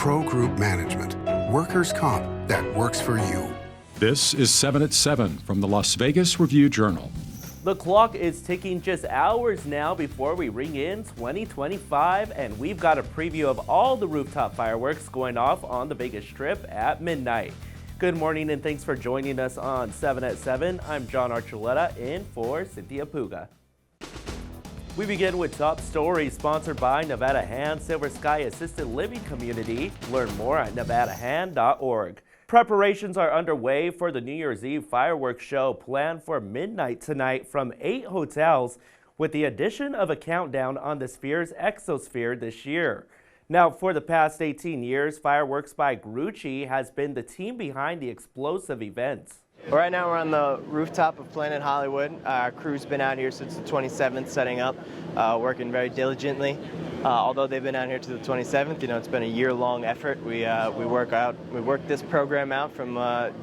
Pro Group Management. Workers' comp that works for you. This is 7 at 7 from the Las Vegas Review-Journal. The clock is ticking just hours now before we ring in 2025, and we've got a preview of all the rooftop fireworks going off on the Vegas Strip at midnight. Good morning and thanks for joining us on 7 at 7. I'm John Archuleta in for Cynthia Puga. We begin with top stories sponsored by Nevada Hand Silver Sky Assisted Living Community. Learn more at nevadahand.org. Preparations are underway for the New Year's Eve fireworks show planned for midnight tonight from 8 hotels, with the addition of a countdown on the Sphere's exosphere this year. Now, for the past 18 years, Fireworks by Grucci has been the team behind the explosive events. Right now we're on the rooftop of Planet Hollywood. Our crew's been out here since the 27th setting up, working very diligently. Although they've been out here to the 27th, it's been a year-long effort. We worked this program out from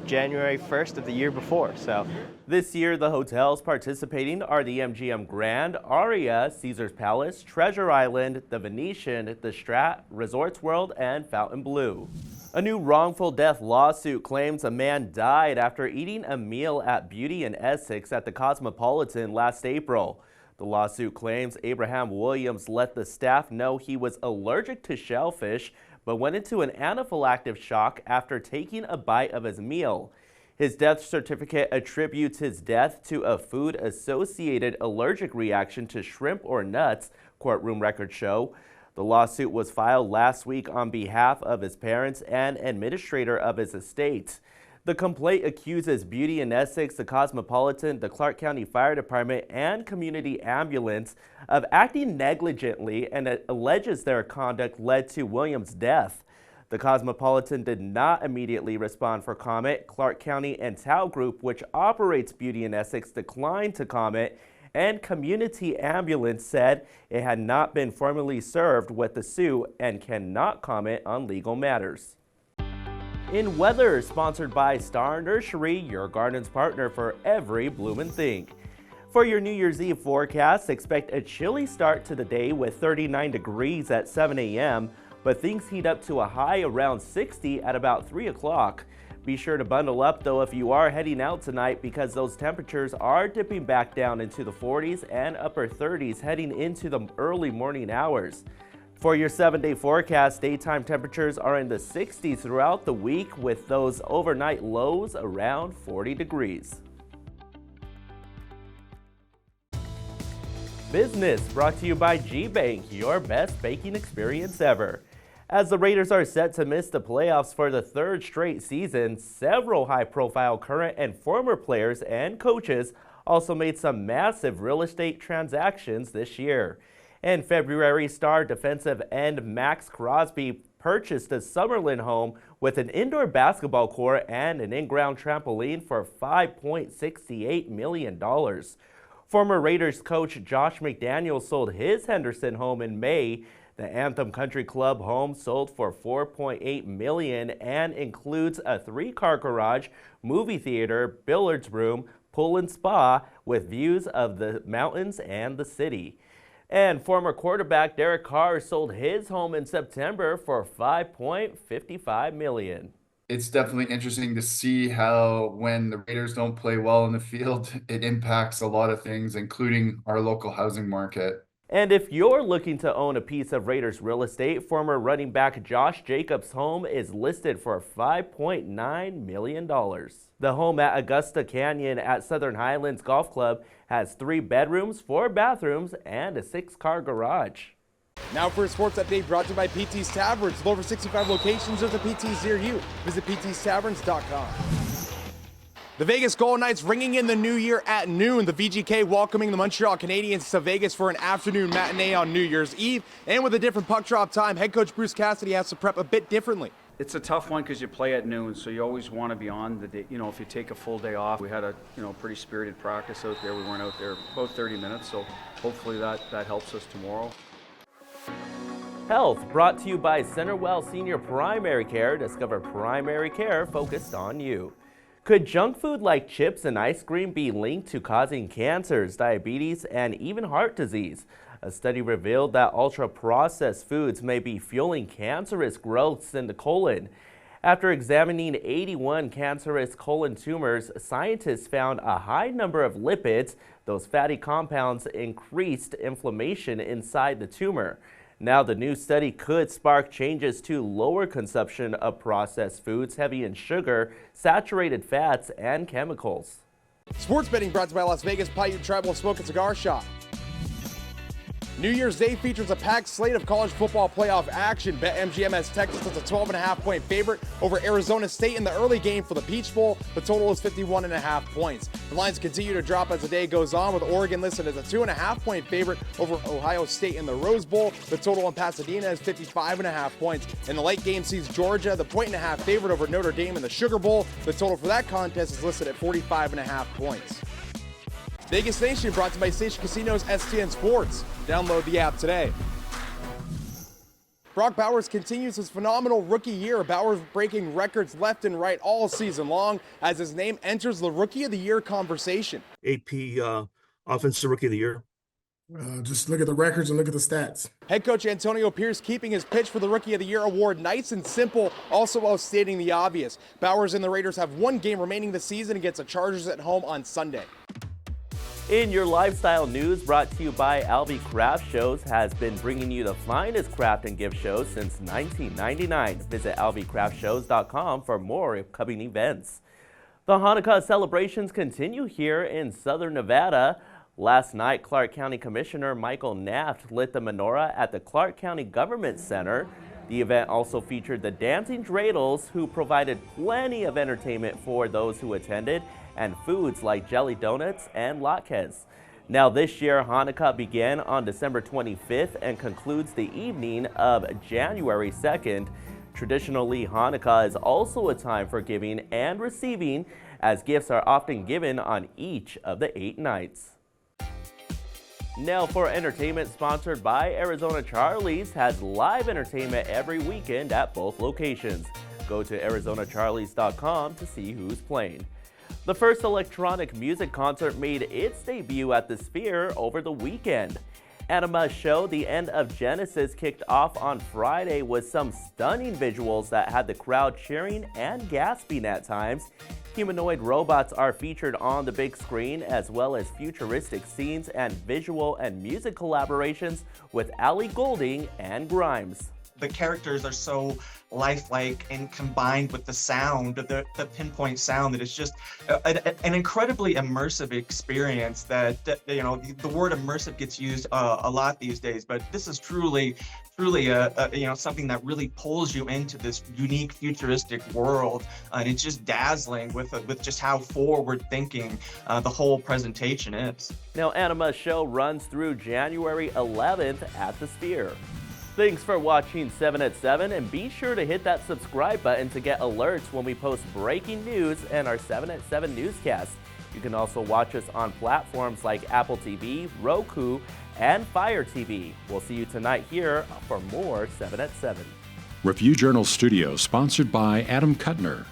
January 1st of the year before. So this year, the hotels participating are the MGM Grand, Aria, Caesars Palace, Treasure Island, the Venetian, the Strat, Resorts World, and Fontainebleau. A new wrongful death lawsuit claims a man died after eating a meal at Beauty in Essex at the Cosmopolitan last April. The lawsuit claims Abraham Williams let the staff know he was allergic to shellfish, but went into an anaphylactic shock after taking a bite of his meal. His death certificate attributes his death to a food-associated allergic reaction to shrimp or nuts, courtroom records show. The lawsuit was filed last week on behalf of his parents and administrator of his estate. The complaint accuses Beauty in Essex, the Cosmopolitan, the Clark County Fire Department, and Community Ambulance of acting negligently, and it alleges their conduct led to Williams' death. The Cosmopolitan did not immediately respond for comment. Clark County and Tao Group, which operates Beauty in Essex, declined to comment, and Community Ambulance said it had not been formally served with the suit and cannot comment on legal matters. In weather, sponsored by Star Nursery, your garden's partner for every bloomin' thing. For your New Year's Eve forecast, expect a chilly start to the day with 39 degrees at 7 a.m., but things heat up to a high around 60 at about 3 o'clock. Be sure to bundle up though if you are heading out tonight, because those temperatures are dipping back down into the 40s and upper 30s heading into the early morning hours. For your 7-day forecast, daytime temperatures are in the 60s throughout the week, with those overnight lows around 40 degrees. Business brought to you by G-Bank, your best banking experience ever. As the Raiders are set to miss the playoffs for the third straight season, several high-profile current and former players and coaches also made some massive real estate transactions this year. In February, star defensive end Max Crosby purchased a Summerlin home with an indoor basketball court and an in-ground trampoline for $5.68 million. Former Raiders coach Josh McDaniels sold his Henderson home in May. The Anthem Country Club home sold for $4.8 million and includes a 3-car garage, movie theater, billiards room, pool and spa with views of the mountains and the city. And former quarterback Derek Carr sold his home in September for $5.55 million. It's definitely interesting to see how when the Raiders don't play well in the field, it impacts a lot of things, including our local housing market. And if you're looking to own a piece of Raiders real estate, former running back Josh Jacobs' home is listed for $5.9 million. The home at Augusta Canyon at Southern Highlands Golf Club has 3 bedrooms, 4 bathrooms, and a 6-car garage. Now for a sports update brought to you by PT's Taverns. With over 65 locations of the PTs near you. Visit ptstaverns.com. The Vegas Golden Knights ringing in the new year at noon. The VGK welcoming the Montreal Canadiens to Vegas for an afternoon matinee on New Year's Eve. And with a different puck drop time, head coach Bruce Cassidy has to prep a bit differently. It's a tough one because you play at noon, so you always want to be on the day. If you take a full day off, we had a pretty spirited practice out there. We weren't out there about 30 minutes, so hopefully that helps us tomorrow. Health brought to you by Centerwell Senior Primary Care. Discover primary care focused on you. Could junk food like chips and ice cream be linked to causing cancers, diabetes, and even heart disease? A study revealed that ultra-processed foods may be fueling cancerous growths in the colon. After examining 81 cancerous colon tumors, scientists found a high number of lipids. Those fatty compounds increased inflammation inside the tumor. Now, the new study could spark changes to lower consumption of processed foods heavy in sugar, saturated fats, and chemicals. Sports betting brought to you by Las Vegas Paiute Tribal Smoke and Cigar Shop. New Year's Day features a packed slate of college football playoff action. BetMGM has Texas as a 12.5-point favorite over Arizona State in the early game for the Peach Bowl. The total is 51.5 points. The lines continue to drop as the day goes on, with Oregon listed as a 2.5-point favorite over Ohio State in the Rose Bowl. The total in Pasadena is 55.5 points. And the late game sees Georgia the 1.5-point favorite over Notre Dame in the Sugar Bowl. The total for that contest is listed at 45.5 points. Vegas Nation brought to you by Station Casino's STN Sports. Download the app today. Brock Bowers continues his phenomenal rookie year. Bowers breaking records left and right all season long as his name enters the Rookie of the Year conversation. AP Offensive Rookie of the Year. Just look at the records and look at the stats. Head coach Antonio Pierce keeping his pitch for the Rookie of the Year award nice and simple, also while stating the obvious. Bowers and the Raiders have one game remaining this season against the Chargers at home on Sunday. In your lifestyle news, brought to you by Alvy Craft Shows, has been bringing you the finest craft and gift shows since 1999. Visit alvycraftshows.com for more upcoming events. The Hanukkah celebrations continue here in southern Nevada. Last night, Clark County Commissioner Michael Naft lit the menorah at the Clark County Government Center. The event also featured the Dancing Dreidels, who provided plenty of entertainment for those who attended, and foods like jelly donuts and latkes. Now this year, Hanukkah began on December 25th and concludes the evening of January 2nd. Traditionally, Hanukkah is also a time for giving and receiving, as gifts are often given on each of the 8 nights. Now for entertainment, sponsored by Arizona Charlie's, has live entertainment every weekend at both locations. Go to ArizonaCharlies.com to see who's playing. The first electronic music concert made its debut at the Sphere over the weekend. Anima's show, The End of Genesis, kicked off on Friday with some stunning visuals that had the crowd cheering and gasping at times. Humanoid robots are featured on the big screen, as well as futuristic scenes and visual and music collaborations with Ellie Goulding and Grimes. The characters are so lifelike and combined with the sound, the pinpoint sound, that it's just an incredibly immersive experience that, you know, the word immersive gets used a lot these days, but this is truly you know, something that really pulls you into this unique futuristic world, and it's just dazzling with just how forward thinking the whole presentation is. Now, Anima's show runs through January 11th at the Sphere. Thanks for watching 7 at 7, and be sure to hit that subscribe button to get alerts when we post breaking news and our 7 at 7 newscasts. You can also watch us on platforms like Apple TV, Roku, and Fire TV. We'll see you tonight here for more 7 at 7. Review Journal Studio, sponsored by Adam Kuttner.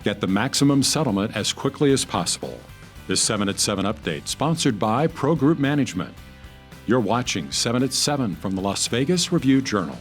Get the maximum settlement as quickly as possible. This 7 at 7 update, sponsored by Pro Group Management. You're watching 7 at 7 from the Las Vegas Review Journal.